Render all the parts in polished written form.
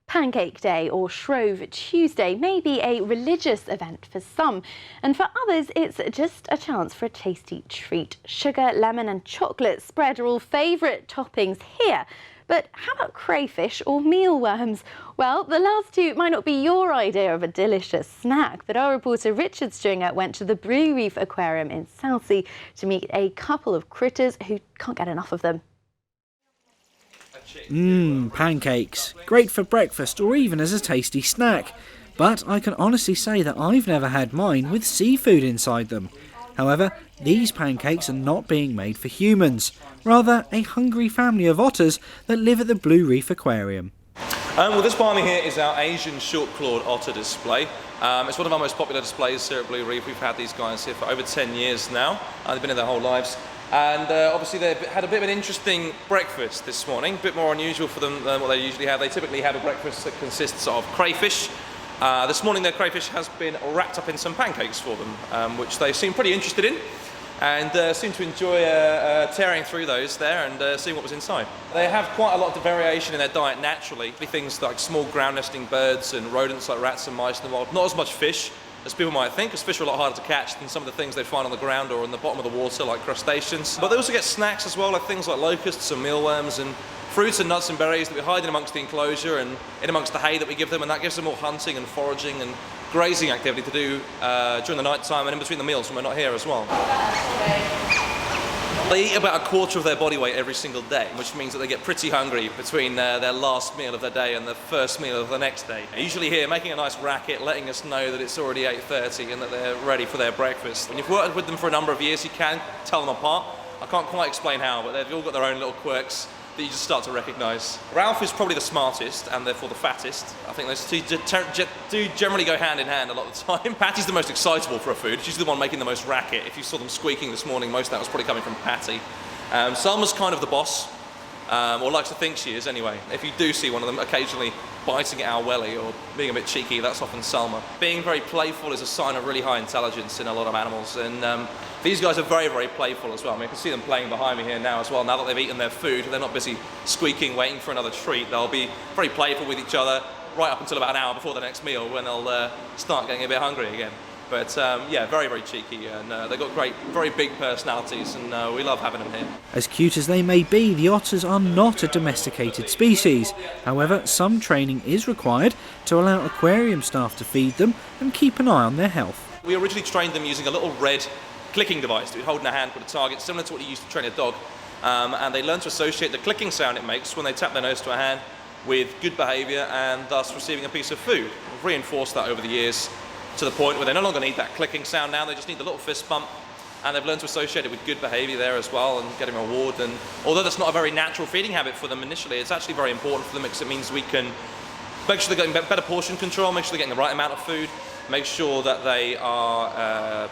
Pancake Day or Shrove Tuesday may be a religious event for some, and for others it's just a chance for a tasty treat. Sugar, lemon and chocolate spread are all favourite toppings here. But how about crayfish or mealworms? Well, the last two might not be your idea of a delicious snack, but our reporter Richard Stringer went to the Blue Reef Aquarium in Southsea to meet a couple of critters who can't get enough of them. Pancakes. Great for breakfast or even as a tasty snack. But I can honestly say that I've never had mine with seafood inside them. However, these pancakes are not being made for humans, rather a hungry family of otters that live at the Blue Reef Aquarium. Well, this behind me here is our Asian short-clawed otter display. It's one of our most popular displays here at Blue Reef. We've had these guys here for over 10 years now. They've been here their whole lives. And obviously they've had a bit of an interesting breakfast this morning, a bit more unusual for them than what they usually have. They typically have a breakfast that consists of crayfish. This morning their crayfish has been wrapped up in some pancakes for them, which they seem pretty interested in, and seem to enjoy tearing through those there and seeing what was inside. They have quite a lot of variation in their diet naturally. Things like small ground nesting birds and rodents like rats and mice in the wild. Not as much fish as people might think, because fish are a lot harder to catch than some of the things they find on the ground or in the bottom of the water, like crustaceans. But they also get snacks as well, like things like locusts and mealworms and fruits and nuts and berries that we hide in amongst the enclosure and in amongst the hay that we give them, and that gives them more hunting and foraging and grazing activity to do during the night time and in between the meals when we're not here as well. They eat about a quarter of their body weight every single day, which means that they get pretty hungry between their last meal of the day and the first meal of the next day. They're usually here making a nice racket, letting us know that it's already 8:30 and that they're ready for their breakfast. When you've worked with them for a number of years, you can tell them apart. I can't quite explain how, but they've all got their own little quirks that you just start to recognise. Ralph is probably the smartest and therefore the fattest. I think those two do generally go hand in hand a lot of the time. Patty's the most excitable for a food. She's the one making the most racket. If you saw them squeaking this morning, most of that was probably coming from Patty. Selma's kind of the boss, or likes to think she is anyway. If you do see one of them occasionally biting at our welly or being a bit cheeky, that's often Selma. Being very playful is a sign of really high intelligence in a lot of animals, and these guys are very, very playful as well. I mean, I can see them playing behind me here now as well. Now that they've eaten their food, they're not busy squeaking, waiting for another treat. They'll be very playful with each other right up until about an hour before the next meal, when they'll start getting a bit hungry again. But yeah, very, very cheeky, and they've got great, very big personalities, and we love having them here. As cute as they may be, the otters are not a domesticated species. However, some training is required to allow aquarium staff to feed them and keep an eye on their health. We originally trained them using a little red clicking device that we hold in a hand with a target, similar to what you use to train a dog. And they learn to associate the clicking sound it makes when they tap their nose to a hand with good behaviour and thus receiving a piece of food. We've reinforced that over the years to the point where they no longer need that clicking sound now, they just need the little fist bump, and they've learned to associate it with good behaviour there as well and getting a reward. And although that's not a very natural feeding habit for them initially, it's actually very important for them because it means we can make sure they're getting better portion control, make sure they're getting the right amount of food, make sure that they are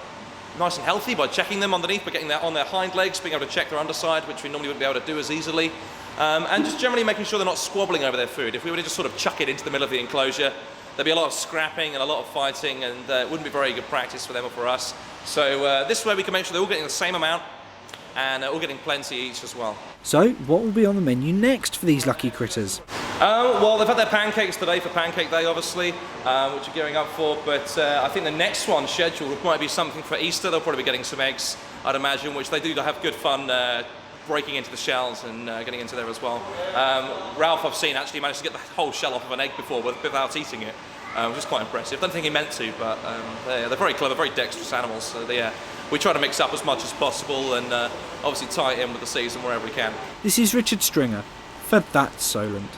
nice and healthy by checking them underneath, by getting that on their hind legs, being able to check their underside, which we normally wouldn't be able to do as easily, and just generally making sure they're not squabbling over their food. If we were to just sort of chuck it into the middle of the enclosure, there'd be a lot of scrapping and a lot of fighting, and it wouldn't be very good practice for them or for us. So this way we can make sure they're all getting the same amount and all getting plenty each as well. So, what will be on the menu next for these lucky critters? Well, they've had their pancakes today for Pancake Day, obviously, which are gearing up for, but I think the next one scheduled might be something for Easter. They'll probably be getting some eggs, I'd imagine, which they do have good fun breaking into the shells and getting into there as well. Ralph, I've seen, actually managed to get the whole shell off of an egg before without eating it, which is quite impressive. Don't think he meant to, but they're very clever, very dexterous animals. So we try to mix up as much as possible and obviously tie it in with the season wherever we can. This is Richard Stringer for That's Solent.